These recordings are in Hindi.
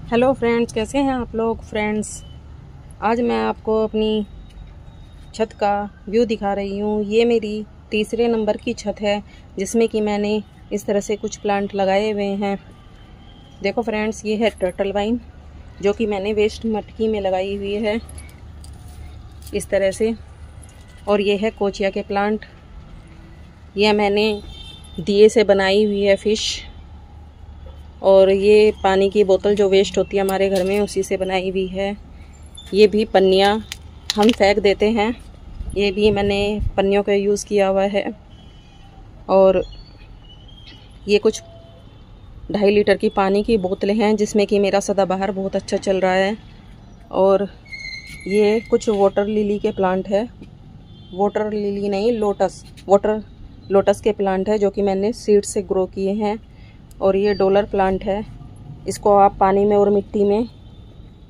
हेलो फ्रेंड्स, कैसे हैं आप लोग। फ्रेंड्स, आज मैं आपको अपनी छत का व्यू दिखा रही हूँ। ये मेरी तीसरे नंबर की छत है जिसमें कि मैंने इस तरह से कुछ प्लांट लगाए हुए हैं। देखो फ्रेंड्स, ये है टर्टल वाइन जो कि मैंने वेस्ट मटकी में लगाई हुई है इस तरह से। और ये है कोचिया के प्लांट, यह मैंने दिए से बनाई हुई है फिश। और ये पानी की बोतल जो वेस्ट होती है हमारे घर में उसी से बनाई हुई है। ये भी पन्नियाँ हम फेंक देते हैं, ये भी मैंने पन्नियों का यूज़ किया हुआ है। और ये कुछ 2.5 लीटर की पानी की बोतलें हैं जिसमें कि मेरा सदाबहार बहुत अच्छा चल रहा है। और ये कुछ वाटर लिली के प्लांट है, वाटर लिली नहीं, लोटस के प्लांट है जो कि मैंने सीड से ग्रो किए हैं। और ये डॉलर प्लांट है, इसको आप पानी में और मिट्टी में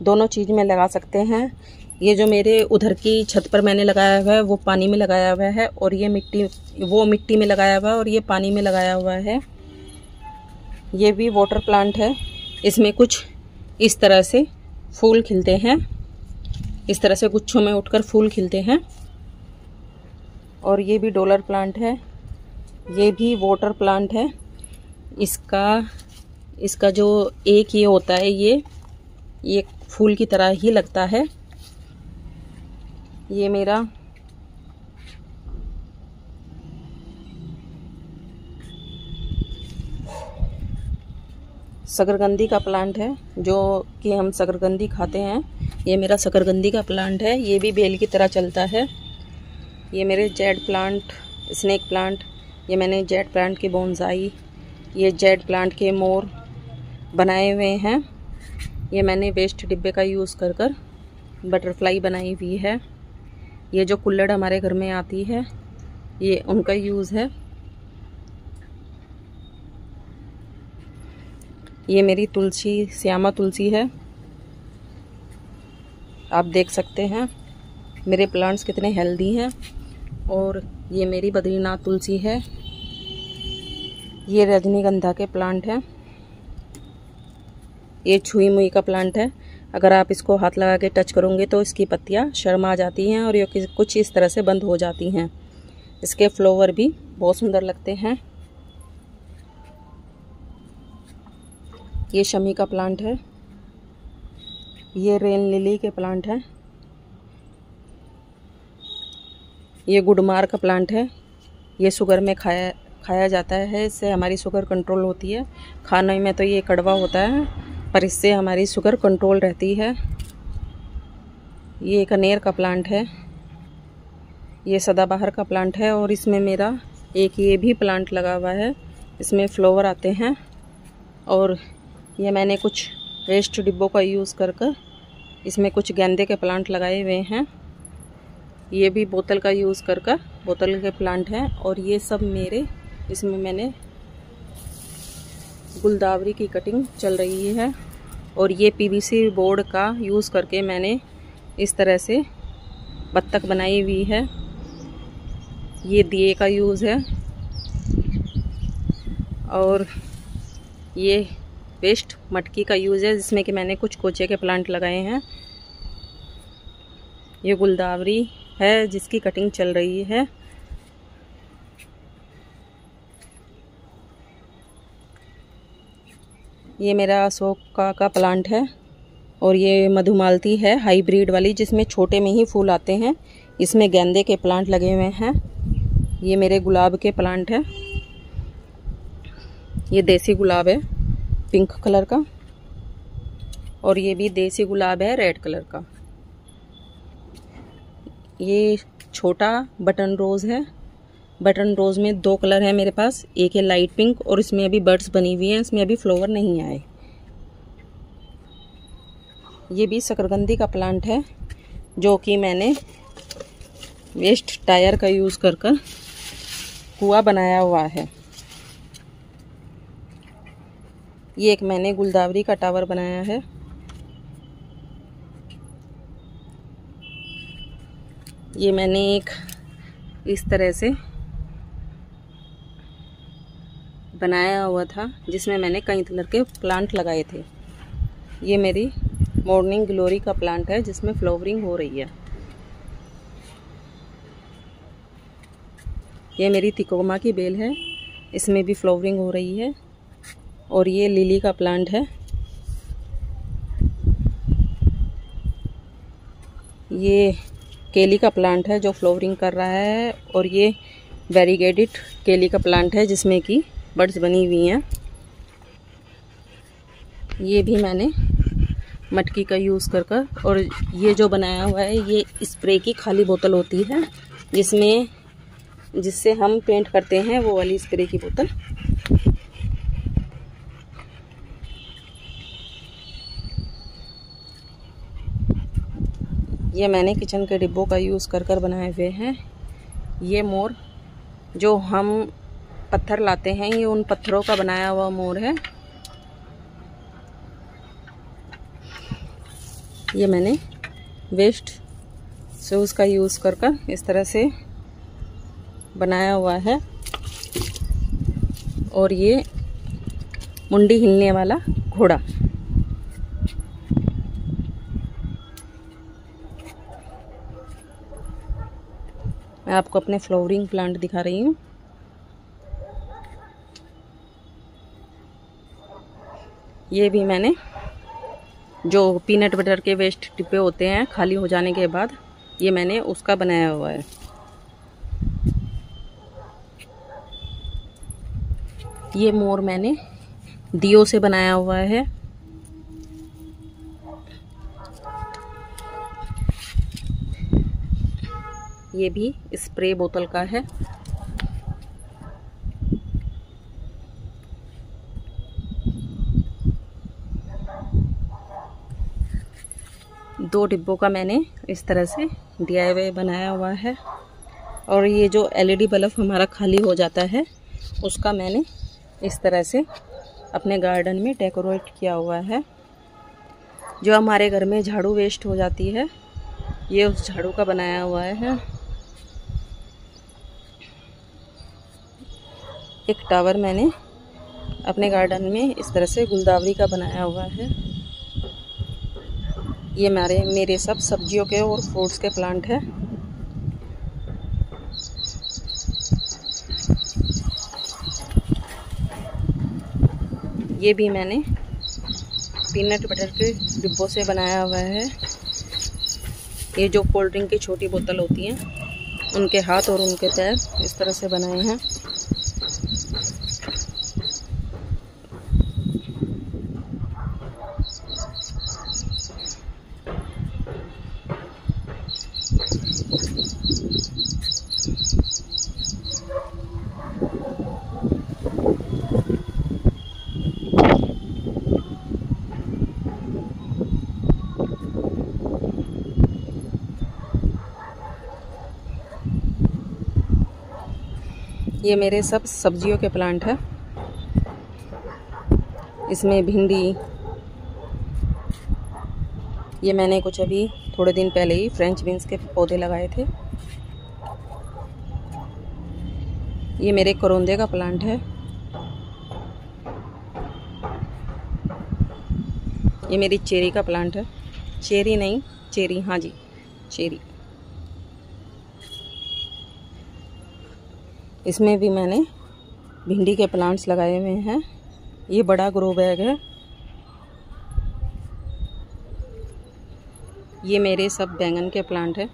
दोनों चीज़ में लगा सकते हैं। ये जो मेरे उधर की छत पर मैंने लगाया हुआ है वो पानी में लगाया हुआ है, और ये मिट्टी में लगाया हुआ है, और ये पानी में लगाया हुआ है। ये भी वाटर प्लांट है, इसमें कुछ इस तरह से फूल खिलते हैं, इस तरह से गुच्छों में उठकर फूल खिलते हैं। और ये भी डॉलर प्लांट है, ये भी वाटर प्लांट है। इसका जो एक ये होता है, ये फूल की तरह ही लगता है। ये मेरा शकरकंदी का प्लांट है जो कि हम शकरकंदी खाते हैं। ये मेरा शकरकंदी का प्लांट है, ये भी बेल की तरह चलता है। ये मेरे जेड प्लांट, स्नेक प्लांट, ये मैंने जेड प्लांट की बोनसाई, ये जेड प्लांट के मोर बनाए हुए हैं। ये मैंने वेस्ट डिब्बे का यूज़ कर बटरफ्लाई बनाई हुई है। ये जो कुल्हड़ हमारे घर में आती है ये उनका यूज़ है। ये मेरी तुलसी, श्यामा तुलसी है, आप देख सकते हैं मेरे प्लांट्स कितने हेल्दी हैं। और ये मेरी बद्रीनाथ तुलसी है, ये रजनीगंधा के प्लांट है, ये छुई मुई का प्लांट है। अगर आप इसको हाथ लगा के टच करोगे तो इसकी पत्तियां शर्मा जाती हैं और ये कुछ इस तरह से बंद हो जाती हैं। इसके फ्लावर भी बहुत सुंदर लगते हैं। ये शमी का प्लांट है, ये रेन लिली के प्लांट है, ये गुडमार का प्लांट है। ये शुगर में खाया जाता है, इससे हमारी शुगर कंट्रोल होती है। खाने में तो ये कड़वा होता है पर इससे हमारी शुगर कंट्रोल रहती है। ये कनेर का प्लांट है, ये सदाबहार का प्लांट है। और इसमें मेरा एक ये भी प्लांट लगा हुआ है, इसमें फ्लावर आते हैं। और ये मैंने कुछ वेस्ट डिब्बों का यूज़ कर इसमें कुछ गेंदे के प्लांट लगाए हुए हैं। ये भी बोतल का यूज़ कर बोतल के प्लांट हैं। और ये सब मेरे, इसमें मैंने गुलदावरी की कटिंग चल रही है। और ये पीवीसी बोर्ड का यूज़ करके मैंने इस तरह से बत्तख बनाई हुई है। ये दिए का यूज़ है। और ये वेस्ट मटकी का यूज़ है जिसमें कि मैंने कुछ कोचे के प्लांट लगाए हैं। ये गुलदावरी है जिसकी कटिंग चल रही है। ये मेरा अशोक का प्लांट है। और ये मधुमालती है हाइब्रिड वाली जिसमें छोटे में ही फूल आते हैं। इसमें गेंदे के प्लांट लगे हुए हैं। ये मेरे गुलाब के प्लांट है, ये देसी गुलाब है पिंक कलर का। और ये भी देसी गुलाब है रेड कलर का। ये छोटा बटन रोज़ है, बटन रोज़ में 2 कलर है मेरे पास, एक है लाइट पिंक और इसमें अभी बर्ड्स बनी हुई हैं, इसमें अभी फ्लावर नहीं आए। ये भी शकरकंदी का प्लांट है जो कि मैंने वेस्ट टायर का यूज़ कर कुआं बनाया हुआ है। ये एक मैंने गुलदावरी का टावर बनाया है। ये मैंने एक इस तरह से बनाया हुआ था जिसमें मैंने कई तरह के प्लांट लगाए थे। ये मेरी मॉर्निंग ग्लोरी का प्लांट है जिसमें फ्लावरिंग हो रही है। ये मेरी तिकोमा की बेल है, इसमें भी फ्लावरिंग हो रही है। और ये लिली का प्लांट है। ये केली का प्लांट है जो फ्लावरिंग कर रहा है। और ये वेरीगेटेड केली का प्लांट है जिसमें कि बड्स बनी हुई हैं। ये भी मैंने मटकी का यूज़ कर और ये जो बनाया हुआ है ये स्प्रे की खाली बोतल होती है जिससे हम पेंट करते हैं, वो वाली स्प्रे की बोतल। ये मैंने किचन के डिब्बों का यूज़ कर बनाए हुए हैं। ये मोर जो हम पत्थर लाते हैं, ये उन पत्थरों का बनाया हुआ मोर है। ये मैंने वेस्ट शूज़ का यूज़ कर इस तरह से बनाया हुआ है। और ये मुंडी हिलने वाला घोड़ा। मैं आपको अपने फ्लावरिंग प्लांट दिखा रही हूँ। ये भी मैंने जो पीनट बटर के वेस्ट डिब्बे होते हैं खाली हो जाने के बाद, ये मैंने उसका बनाया हुआ है। ये मोर मैंने दियो से बनाया हुआ है। ये भी स्प्रे बोतल का है। दो डिब्बों का मैंने इस तरह से DIY बनाया हुआ है। और ये जो LED बल्ब हमारा खाली हो जाता है उसका मैंने इस तरह से अपने गार्डन में डेकोरेट किया हुआ है। जो हमारे घर में झाड़ू वेस्ट हो जाती है, ये उस झाड़ू का बनाया हुआ है। एक टावर मैंने अपने गार्डन में इस तरह से गुलदावरी का बनाया हुआ है। ये मेरे सब सब्जियों के और फ्रूट्स के प्लांट है। ये भी मैंने पीनट बटर के डिब्बों से बनाया हुआ है। ये जो कोल्ड ड्रिंक की छोटी बोतल होती हैं, उनके हाथ और उनके पैर इस तरह से बनाए हैं। ये मेरे सब सब्जियों के प्लांट है। इसमें भिंडी, ये मैंने कुछ अभी थोड़े दिन पहले ही फ्रेंच बीन्स के पौधे लगाए थे। ये मेरे करोंदे का प्लांट है। ये मेरी चेरी का प्लांट है। चेरी नहीं, चेरी, हाँ जी, चेरी। इसमें भी मैंने भिंडी के प्लांट्स लगाए हुए हैं। ये बड़ा ग्रो बैग है। ये मेरे सब बैंगन के प्लांट है।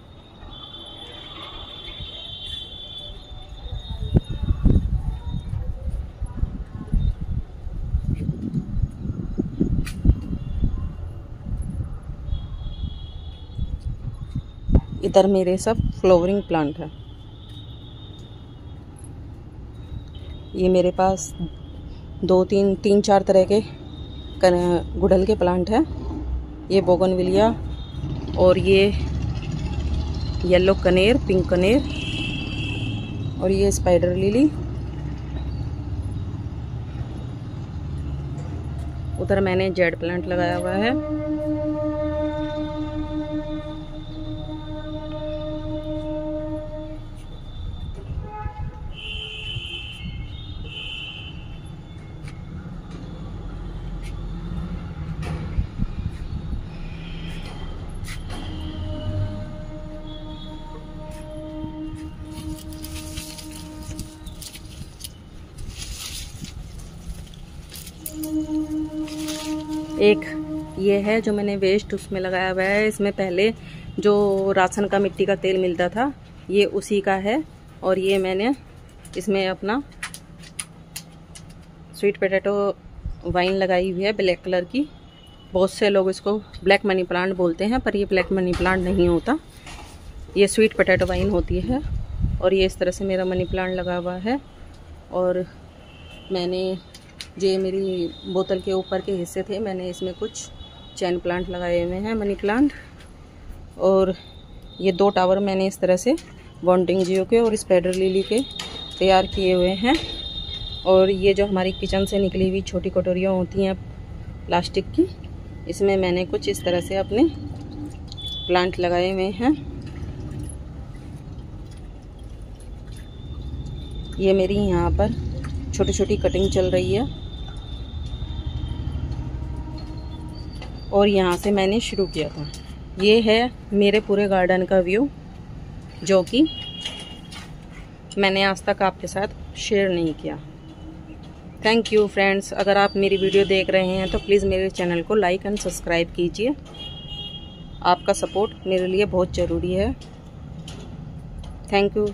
इधर मेरे सब फ्लावरिंग प्लांट है। ये मेरे पास तीन चार तरह के गुड़हल के प्लांट हैं। ये बोगनविलिया और ये येलो कनेर, पिंक कनेर और ये स्पाइडर लिली। उधर मैंने जेड प्लांट लगाया हुआ है। एक ये है जो मैंने वेस्ट उसमें लगाया हुआ है। इसमें पहले जो राशन का मिट्टी का तेल मिलता था ये उसी का है। और ये मैंने इसमें अपना स्वीट पोटैटो वाइन लगाई हुई है ब्लैक कलर की। बहुत से लोग इसको ब्लैक मनी प्लांट बोलते हैं, पर ये ब्लैक मनी प्लांट नहीं होता, ये स्वीट पोटैटो वाइन होती है। और ये इस तरह से मेरा मनी प्लांट लगा हुआ है। और मैंने ये मेरी बोतल के ऊपर के हिस्से थे, मैंने इसमें कुछ चैन प्लांट लगाए हुए हैं, मनी प्लांट। और ये 2 टावर मैंने इस तरह से बॉन्टिंग जियो के और स्पाइडर लिली के तैयार किए हुए हैं। और ये जो हमारी किचन से निकली हुई छोटी कटोरियाँ होती हैं प्लास्टिक की, इसमें मैंने कुछ इस तरह से अपने प्लांट लगाए हुए हैं। ये मेरी यहाँ पर छोटी छोटी कटिंग चल रही है और यहाँ से मैंने शुरू किया था। ये है मेरे पूरे गार्डन का व्यू जो कि मैंने आज तक आपके साथ शेयर नहीं किया। Thank you friends. अगर आप मेरी वीडियो देख रहे हैं तो प्लीज़ मेरे चैनल को लाइक एंड सब्सक्राइब कीजिए। आपका सपोर्ट मेरे लिए बहुत ज़रूरी है। Thank you.